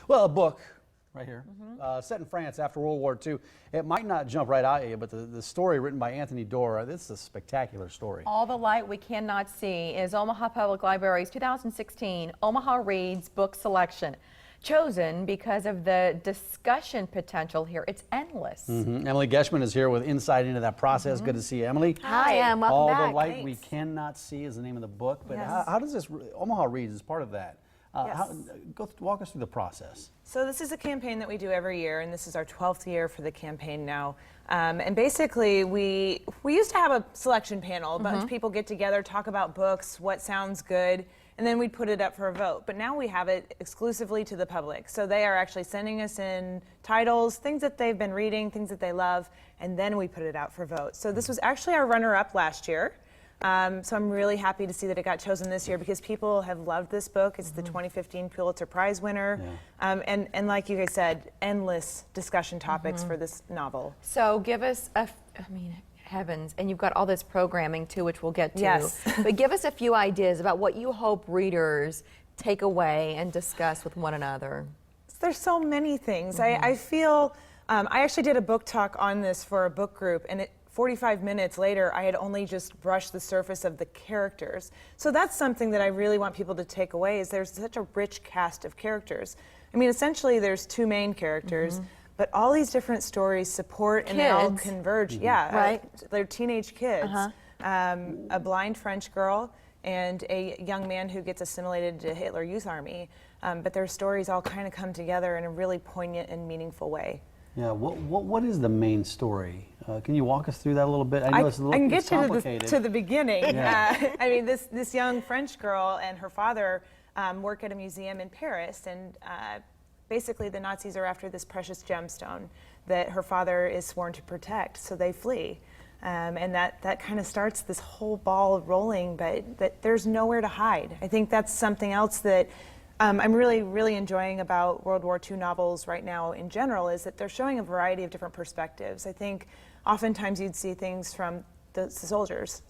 Well, a book right here, set in France after World War II. It might not jump right out at you, but the story written by Anthony Doerr, this is a spectacular story. All the Light We Cannot See is Omaha Public Library's 2016 Omaha Reads book selection. Chosen because of the discussion potential here. It's endless. Emily Getzschman is here with insight into that process. Good to see you, Emily. Hi, Em. Welcome back. All the Light Thanks. We Cannot See is the name of the book. But Yes. how does this, Omaha Reads is part of that. Yes. Walk us through the process. So this is a campaign that we do every year, and this is our 12th year for the campaign now. And basically, we used to have a selection panel. A bunch of people get together, talk about books, what sounds good, and then we'd put it up for a vote. But now we have it exclusively to the public. So they are actually sending us in titles, things that they've been reading, things that they love, and then we put it out for vote. So this was actually our runner-up last year. So I'm really happy to see that it got chosen this year because people have loved this book. It's the 2015 Pulitzer Prize winner. And like you guys said, endless discussion topics for this novel. So give us heavens, and you've got all this programming too, which we'll get to. Yes. But give us a few ideas about what you hope readers take away and discuss with one another. There's so many things. I feel, I actually did a book talk on this for a book group, and 45 minutes later, I had only just brushed the surface of the characters. So that's something that I really want people to take away is there's such a rich cast of characters. I mean, essentially there's two main characters, but all these different stories support and they all converge. Yeah, right. They're teenage kids. A blind French girl and a young man who gets assimilated to Hitler Youth Army. But their stories all kind of come together in a really poignant and meaningful way. Yeah, what is the main story? Can you walk us through that a little bit? I know it's a little I can get complicated. to the beginning. Yeah. I mean, this young French girl and her father work at a museum in Paris, and basically the Nazis are after this precious gemstone that her father is sworn to protect, so they flee. And that kind of starts this whole ball rolling, but that there's nowhere to hide. I think that's something else that I'm really enjoying about World War II novels right now in general is that they're showing a variety of different perspectives. I think oftentimes you'd see things from the soldiers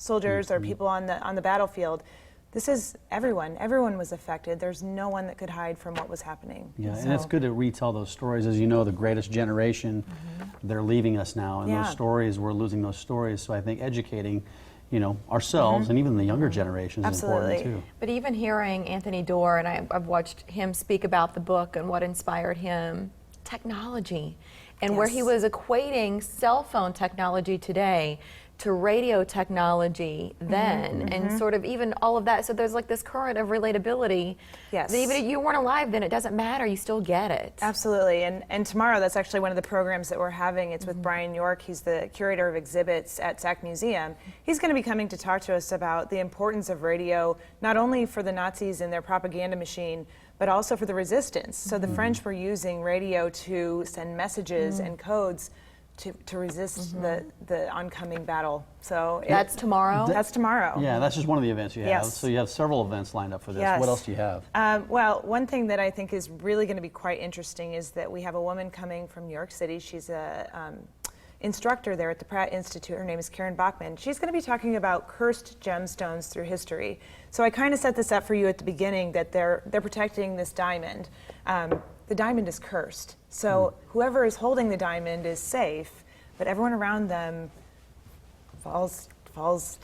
or people on the battlefield. This is everyone. Everyone was affected. There's no one that could hide from what was happening. Yeah, and it's good to retell those stories. As you know, the greatest generation, they're leaving us now, and those stories, we're losing those stories. So I think educating, ourselves and even the younger generations is important too. But even hearing Anthony Doerr, and I've watched him speak about the book and what inspired him, technology, and where he was equating cell phone technology today to radio technology then, and sort of even all of that. So there's like this current of relatability. Yes. That even if you weren't alive then, it doesn't matter, you still get it. Absolutely, and tomorrow that's actually one of the programs that we're having. It's with Brian York. He's the curator of exhibits at SAC Museum. He's going to be coming to talk to us about the importance of radio, not only for the Nazis and their propaganda machine, but also for the resistance. So the French were using radio to send messages and codes to resist the oncoming battle. So That's tomorrow? That's tomorrow. Yeah, that's just one of the events you have. Yes. So you have several events lined up for this. Yes. What else do you have? Well, one thing that I think is really going to be quite interesting is that we have a woman coming from New York City. She's a instructor there at the Pratt Institute. Her name is Karen Bachman. She's going to be talking about cursed gemstones through history. So I kind of set this up for you at the beginning that they're protecting this diamond. The diamond is cursed. So whoever is holding the diamond is safe, but everyone around them falls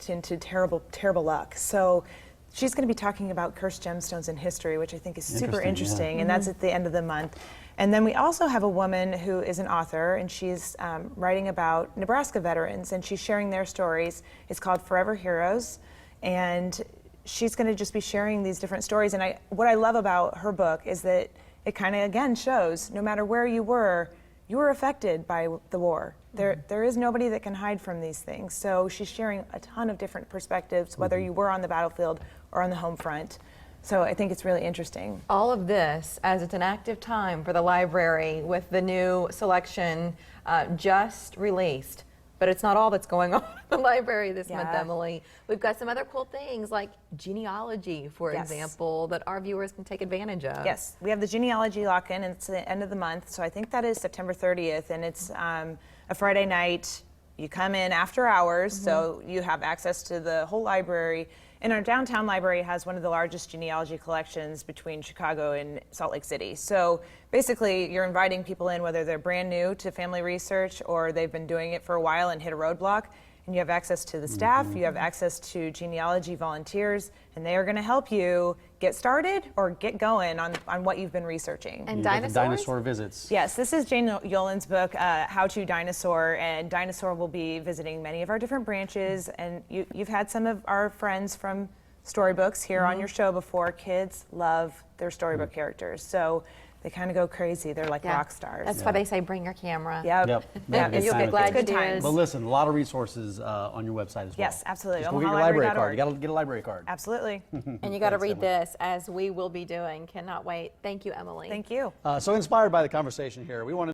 into terrible luck. So she's going to be talking about cursed gemstones in history, which I think is super interesting, and that's at the end of the month. And then we also have a woman who is an author, and she's writing about Nebraska veterans, and she's sharing their stories. It's called Forever Heroes, and she's going to just be sharing these different stories. And what I love about her book is that it kind of, again, shows no matter where you were affected by the war. There is nobody that can hide from these things. So she's sharing a ton of different perspectives, whether you were on the battlefield or on the home front. So I think it's really interesting. All of this as it's an active time for the library with the new selection just released. But it's not all that's going on at the library this month, Emily. We've got some other cool things like genealogy, for example, that our viewers can take advantage of. Yes, we have the genealogy lock-in, and it's the end of the month. So I think that is September 30th, and it's a Friday night. You come in after hours, so you have access to the whole library. And our downtown library has one of the largest genealogy collections between Chicago and Salt Lake City. So basically, you're inviting people in, whether they're brand new to family research or they've been doing it for a while and hit a roadblock. And you have access to the staff, you have access to genealogy volunteers, and they are going to help you get started or get going on what you've been researching. And You get the dinosaurs? dinosaur visits. Yes, this is Jane Yolen's book, How to Dinosaur, and Dinosaur will be visiting many of our different branches, and you've had some of our friends from storybooks here on your show before. Kids love their storybook characters, so they kind of go crazy. They're like rock stars. That's why they say bring your camera. Yep. Yep. Yeah, Good You'll time be with glad kids. you Good did. times. But listen, a lot of resources on your website as well. Yes, absolutely. Just go get your library card. You OmahaLibrary.org. got to get a library card. Absolutely. And you got to Thanks, read Emily. this, as we will be doing. Cannot wait. Thank you, Emily. Thank you. So inspired by the conversation here, we wanted